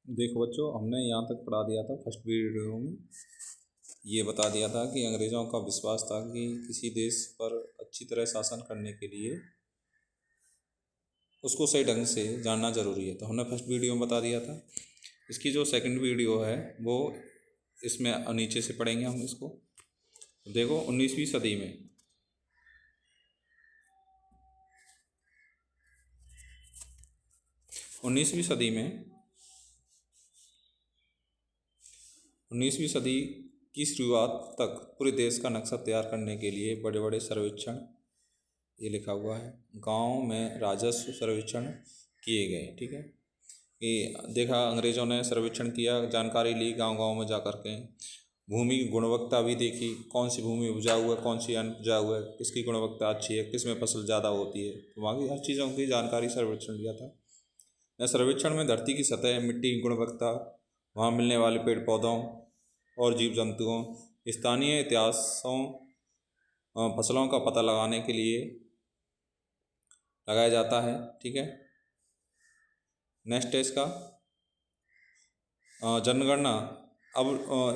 देखो बच्चों, हमने यहाँ तक पढ़ा दिया था फर्स्ट वीडियो में। ये बता दिया था कि अंग्रेज़ों का विश्वास था कि किसी देश पर अच्छी तरह शासन करने के लिए उसको सही ढंग से जानना ज़रूरी है। तो हमने फर्स्ट वीडियो में बता दिया था। इसकी जो सेकंड वीडियो है वो इसमें नीचे से पढ़ेंगे हम इसको। देखो 19वीं सदी में 19वीं सदी में 19वीं सदी की शुरुआत तक पूरे देश का नक्शा तैयार करने के लिए बड़े बड़े सर्वेक्षण, ये लिखा हुआ है, गांव में राजस्व सर्वेक्षण किए गए। ठीक है, कि देखा अंग्रेज़ों ने सर्वेक्षण किया, जानकारी ली गांव गांव में जा कर के, भूमि की गुणवत्ता भी देखी, कौन सी भूमि उपजाऊ है, कौन सी अनुपजाऊ है, किसकी गुणवत्ता अच्छी है, किस में फसल ज़्यादा होती है, तो वहाँ की हर चीज़ों की जानकारी सर्वेक्षण लिया था। यह सर्वेक्षण में धरती की सतह, मिट्टी की गुणवत्ता, वहाँ मिलने वाले पेड़ पौधों और जीव जंतुओं, स्थानीय इतिहासों, फसलों का पता लगाने के लिए लगाया जाता है। ठीक है, नेक्स्ट है इसका जनगणना। अब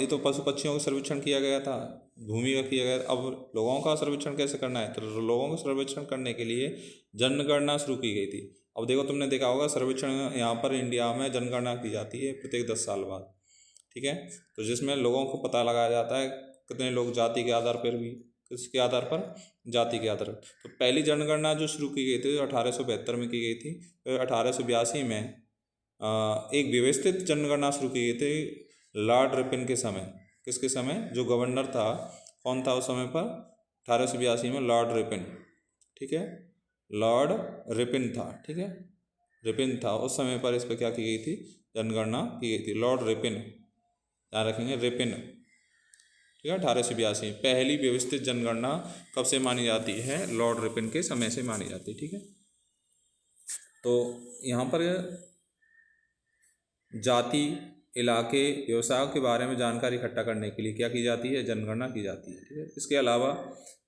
ये तो पशु पक्षियों का सर्वेक्षण किया गया था, भूमि का किया गया, अब लोगों का सर्वेक्षण कैसे करना है, तो लोगों का सर्वेक्षण करने के लिए जनगणना शुरू की गई थी। अब देखो, तुमने देखा होगा सर्वेक्षण यहाँ पर इंडिया में जनगणना की जाती है प्रत्येक 10 साल बाद। ठीक है, तो जिसमें लोगों को पता लगाया जाता है कितने लोग जाति के आधार पर भी, किसके आधार पर, जाति के आधार पर। तो पहली जनगणना जो शुरू की गई थी 1872 में की गई थी। फिर 1882 में एक व्यवस्थित जनगणना शुरू की गई थी लॉर्ड रिपन के समय। किसके समय? जो गवर्नर था, कौन था उस समय पर? 1882 में लॉर्ड रिपन। ठीक है, लॉर्ड रिपन था। ठीक है, रिपन था उस समय पर। इस पर क्या की गई थी? जनगणना की गई थी, लॉर्ड रिपन, ध्यान रखेंगे, रिपन। ठीक है, 1882 पहली व्यवस्थित जनगणना कब से मानी जाती है? लॉर्ड रिपन के समय से मानी जाती है। ठीक है, तो यहाँ पर जाति, इलाके, व्यवसायों के बारे में जानकारी इकट्ठा करने के लिए क्या की जाती है? जनगणना की जाती है। ठीक है, इसके अलावा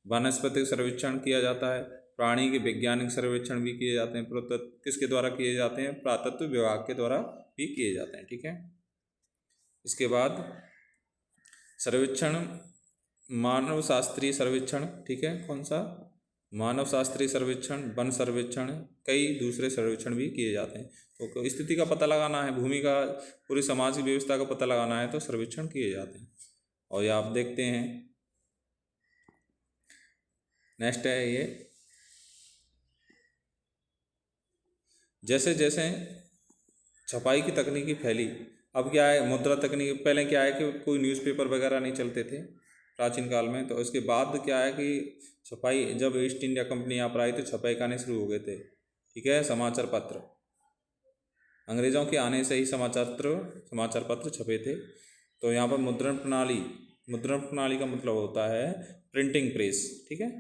वनस्पतिक सर्वेक्षण किया जाता है, प्राणी के वैज्ञानिक सर्वेक्षण भी किए जाते हैं। पुरातत्व किसके द्वारा किए जाते हैं? पुरातत्व विभाग के द्वारा भी किए जाते हैं। ठीक है, इसके बाद सर्वेक्षण, मानव शास्त्रीय सर्वेक्षण। ठीक है, कौन सा? मानव शास्त्रीय सर्वेक्षण, वन सर्वेक्षण, कई दूसरे सर्वेक्षण भी किए जाते हैं। तो स्थिति का पता लगाना है, भूमि का, पूरी समाज की व्यवस्था का पता लगाना है, तो सर्वेक्षण किए जाते हैं। और ये आप देखते हैं, नेक्स्ट है ये, जैसे जैसे छपाई की तकनीकी फैली, अब क्या है, मुद्रा तकनीक। पहले क्या है कि कोई न्यूज़पेपर वगैरह नहीं चलते थे प्राचीन काल में, तो इसके बाद क्या है कि छपाई, जब ईस्ट इंडिया कंपनी यहाँ पर आई तो छपाई करने शुरू हो गए थे। ठीक है, समाचार पत्र, अंग्रेज़ों के आने से ही समाचार पत्र छपे थे। तो यहाँ पर मुद्रण प्रणाली, मुद्रण प्रणाली का मतलब होता है प्रिंटिंग प्रेस। ठीक है,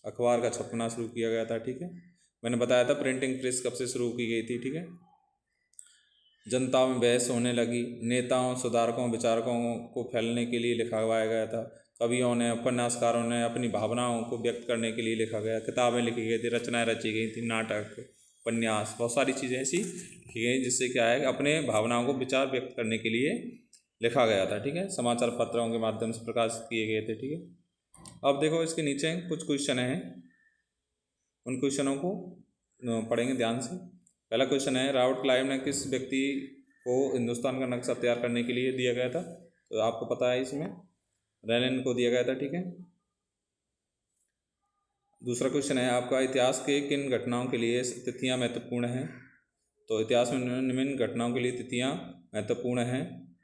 अखबार का छपना शुरू किया गया था। ठीक है, मैंने बताया था प्रिंटिंग प्रेस कब से शुरू की गई थी। ठीक है, जनता में बहस होने लगी, नेताओं, सुधारकों, विचारकों को फैलने के लिए लिखवाया गया था। कवियों ने, उपन्यासकारों ने अपनी भावनाओं को व्यक्त करने के लिए लिखा गया, किताबें लिखी गई थी, रचनाएं रची गई थी, नाटक, उपन्यास, बहुत सारी चीज़ें ऐसी लिखी गई जिससे क्या है, अपने भावनाओं को, विचार व्यक्त करने के लिए लिखा गया था। ठीक है, समाचार पत्रों के माध्यम से प्रकाशित किए गए थे। ठीक है, अब देखो इसके नीचे कुछ क्वेश्चन हैं, उन क्वेश्चनों को पढ़ेंगे ध्यान से। पहला क्वेश्चन है, रॉबर्ट क्लाइव ने किस व्यक्ति को हिंदुस्तान का नक्शा तैयार करने के लिए दिया गया था? तो आपको पता है, इसमें रेनिन को दिया गया था। ठीक है, दूसरा क्वेश्चन है आपका, इतिहास के किन घटनाओं के लिए तिथियां महत्वपूर्ण हैं? तो इतिहास में निम्न घटनाओं के लिए तिथियां महत्वपूर्ण हैं,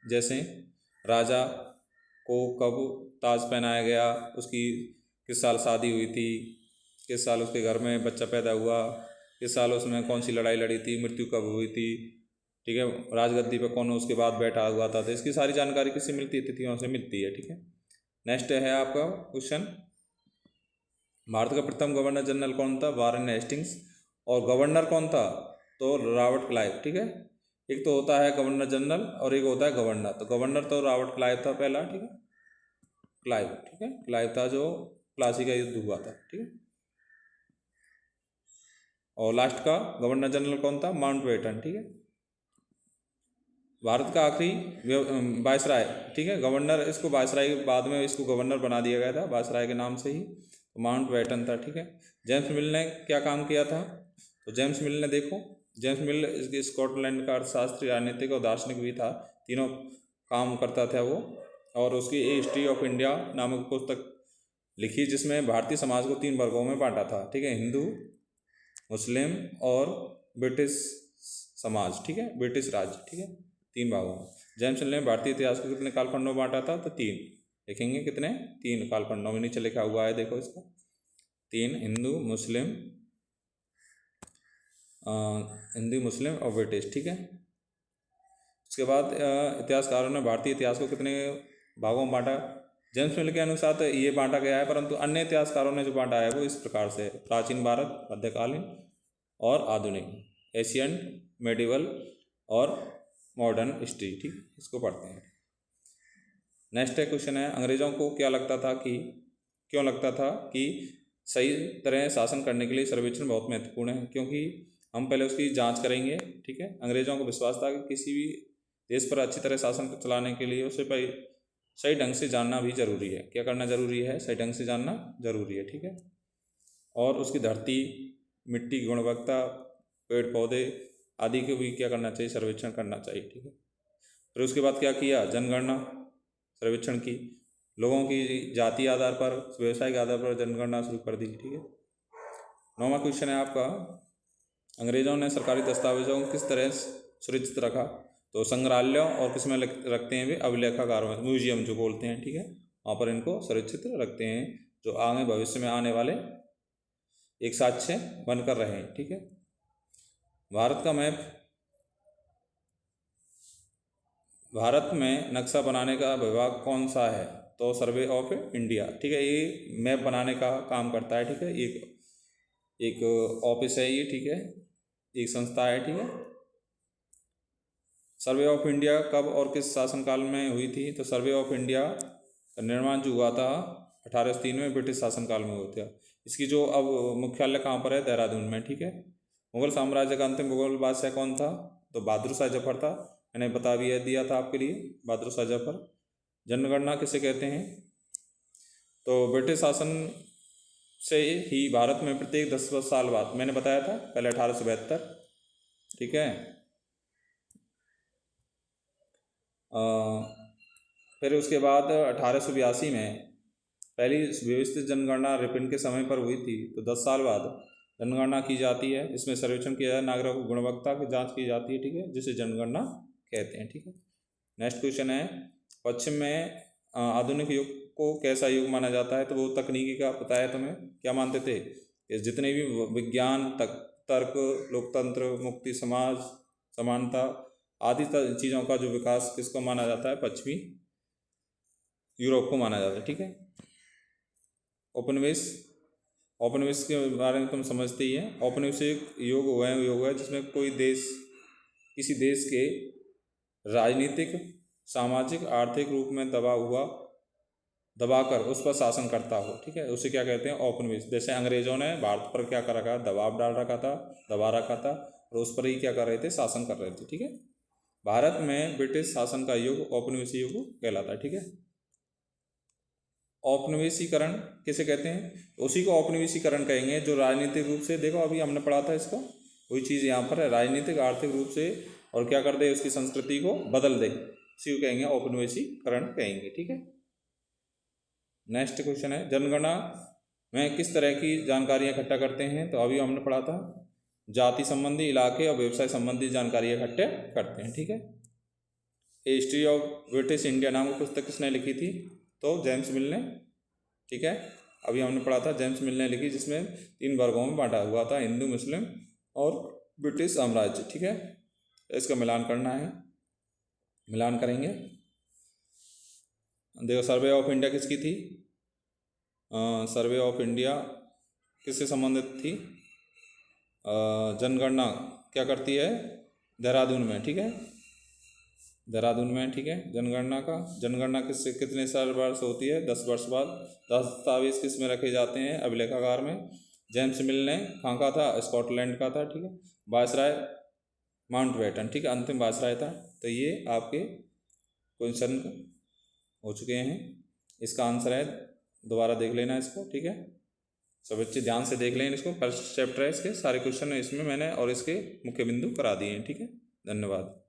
जैसे राजा को कब ताज पहनाया गया, उसकी किस साल शादी हुई थी, किस साल उसके घर में बच्चा पैदा हुआ, किस साल उसने कौन सी लड़ाई लड़ी थी, मृत्यु कब हुई थी। ठीक है, राजगद्दी पर कौन उसके बाद बैठा हुआ था। तो इसकी सारी जानकारी किससे मिलती है? तिथियों से मिलती है। ठीक है, नेक्स्ट है आपका क्वेश्चन, भारत का प्रथम गवर्नर जनरल कौन था? Warren Hastings. और गवर्नर कौन था? तो रॉबर्ट क्लाइव। ठीक है, एक तो होता है गवर्नर जनरल और एक होता है गवर्नर। तो गवर्नर तो रॉबर्ट क्लाइव था पहला। ठीक है, क्लाइव। ठीक है, क्लाइव था जो प्लासी का युद्ध हुआ था। ठीक है, और लास्ट का गवर्नर जनरल कौन था? माउंटबेटन। ठीक है, भारत का आखिरी वायसराय, ठीक है, गवर्नर, इसको वायसराय बाद में इसको गवर्नर बना दिया गया था वायसराय के नाम से ही, तो माउंट बैटन था, ठीक है। जेम्स मिल ने क्या काम किया था, तो जेम्स मिल ने देखो, जेम्स मिल इसके स्कॉटलैंड का अर्थशास्त्री, राजनीतिक और दार्शनिक भी था, तीनों काम करता था वो। और उसकी ए हिस्ट्री ऑफ इंडिया नामक पुस्तक लिखी जिसमें भारतीय समाज को 3 वर्गों में बांटा था, ठीक है, हिंदू, मुस्लिम और ब्रिटिश समाज, ठीक है, ब्रिटिश राज्य, ठीक है, 3 भागों में। जेम्स मिल ने भारतीय इतिहास को कितने कालखंडों में बांटा था, तो 3 लिखेंगे, कितने, 3 कालखंडों में, नीचे लिखा हुआ है देखो इसका, 3, हिंदू, मुस्लिम, हिंदू, मुस्लिम और ब्रिटिश, ठीक है। उसके बाद इतिहासकारों ने भारतीय इतिहास को कितने भागों में बांटा, जेम्स मिल के अनुसार तो ये बांटा गया है, परंतु अन्य इतिहासकारों ने जो बांटा है वो इस प्रकार से, प्राचीन भारत, मध्यकालीन और आधुनिक, एशियन, मेडिवल और मॉडर्न हिस्ट्री, ठीक, इसको पढ़ते हैं। नेक्स्ट क्वेश्चन है, अंग्रेज़ों को क्या लगता था कि, क्यों लगता था कि सही तरह शासन करने के लिए सर्वेक्षण बहुत महत्वपूर्ण है, क्योंकि हम पहले उसकी जांच करेंगे, ठीक है। अंग्रेज़ों को विश्वास था कि किसी भी देश पर अच्छी तरह शासन चलाने के लिए उसे सही ढंग से जानना भी जरूरी है। क्या करना जरूरी है, सही ढंग से जानना जरूरी है, ठीक है। और उसकी धरती, मिट्टी की गुणवत्ता, पेड़ पौधे आदि के भी क्या करना चाहिए, सर्वेक्षण करना चाहिए, ठीक है। फिर उसके बाद क्या किया, जनगणना सर्वेक्षण की, लोगों की जाति आधार पर, व्यवसाय के आधार पर जनगणना शुरू कर दी, ठीक है। 9वां क्वेश्चन है आपका, अंग्रेज़ों ने सरकारी दस्तावेजों को किस तरह सुरक्षित रखा, तो संग्रहालयों और किस में रखते हैं वे, अभिलेखागारों में, म्यूजियम जो बोलते हैं, ठीक है, वहाँ पर इनको सुरक्षित रखते हैं, जो आगे भविष्य में आने वाले एक साक्ष्य बनकर रहे, ठीक है। भारत का मैप, भारत में नक्शा बनाने का विभाग कौन सा है, तो सर्वे ऑफ इंडिया, ठीक है, ये मैप बनाने का काम करता है, ठीक है, एक ऑफिस है ये, ठीक है, एक संस्था है, ठीक है। सर्वे ऑफ इंडिया कब और किस शासनकाल में हुई थी, तो सर्वे ऑफ इंडिया का निर्माण जो हुआ था 1803 में ब्रिटिश शासनकाल में हुआ था। इसकी जो अब मुख्यालय कहाँ पर है, देहरादून में, ठीक है। मुगल साम्राज्य का अंतिम मुगल बादशाह कौन था, तो बहादुर शाह जफर था, मैंने बता भी दिया था आपके लिए, बहादुर शाह जफर। जनगणना किसे कहते हैं, तो ब्रिटिश शासन से ही भारत में प्रत्येक 10 साल बाद, मैंने बताया था पहले 1872, ठीक है। फिर उसके बाद 1882 में पहली व्यवस्थित जनगणना रिपन के समय पर हुई थी, तो 10 साल बाद जनगणना की जाती है, इसमें सर्वेक्षण किया जाए, नागरिकों की गुणवत्ता की जांच की जाती है, ठीक है, जिसे जनगणना कहते हैं, ठीक है। नेक्स्ट क्वेश्चन है, पश्चिम में आधुनिक युग को कैसा युग माना जाता है, तो वो तकनीकी का पता है तुम्हें, क्या मानते थे, कि जितने भी विज्ञान, तर्क, लोकतंत्र, मुक्ति, समाज, समानता आदि चीज़ों का जो विकास किसको माना जाता है, पश्चिमी यूरोप को माना जाता है, ठीक है। उपनिवेश, औपनिवेश के बारे में तुम समझते ही हैं। औपनिवेशिक योग वह योग है जिसमें कोई देश किसी देश के राजनीतिक, सामाजिक, आर्थिक रूप में दबाकर उस पर शासन करता हो, ठीक है, उसे क्या कहते हैं, औपनिवेश। जैसे अंग्रेजों ने भारत पर क्या कर रखा, दबाव डाल रखा था, दबा रखा था, और उस पर ही क्या कर रहे थे, शासन कर रहे थे, ठीक है। भारत में ब्रिटिश शासन का युग औपनिवेशी युग कहलाता है, ठीक है। औपनिवेशीकरण किसे कहते हैं, उसी को औपनिवेशीकरण कहेंगे जो राजनीतिक रूप से, देखो अभी हमने पढ़ा था इसको, वही चीज़ यहाँ पर है, राजनीतिक आर्थिक रूप से और क्या कर दे, उसकी संस्कृति को बदल दे, इसी को कहेंगे औपनिवेशीकरण कहेंगे, ठीक है। नेक्स्ट क्वेश्चन है, जनगणना में किस तरह की जानकारियाँ इकट्ठा करते हैं, तो अभी हमने पढ़ा था, जाति संबंधी, इलाके और व्यवसाय संबंधी जानकारी इकट्ठे करते हैं, ठीक है। ए हिस्ट्री ऑफ ब्रिटिश इंडिया नामक पुस्तक किसने लिखी थी, तो जेम्स मिल ने, ठीक है, अभी हमने पढ़ा था, जेम्स मिल ने लिखी, जिसमें 3 वर्गों में बांटा हुआ था, हिंदू, मुस्लिम और ब्रिटिश साम्राज्य, ठीक है। इसका मिलान करना है, मिलान करेंगे। देखो, सर्वे ऑफ इंडिया किसकी थी, सर्वे ऑफ इंडिया किससे संबंधित थी, जनगणना क्या करती है, देहरादून में, ठीक है, देहरादून में, ठीक है। जनगणना किससे कितने साल वर्ष होती है, 10 वर्ष बाद। दस्तावेज किस में रखे जाते हैं, अभिलेखागार में। जेम्स मिल ने कहाँ का था, स्कॉटलैंड का था, ठीक है। वायसराय माउंटबेटन, ठीक है, अंतिम वायसराय था। तो ये आपके क्वेश्चन हो चुके हैं। इसका आंसर है, दोबारा देख लेना इसको, ठीक है, सब बच्चे ध्यान से देख लें इसको। फर्स्ट चैप्टर है, इसके सारे क्वेश्चन इसमें मैंने और इसके मुख्य बिंदु करा दिए हैं, ठीक है। धन्यवाद।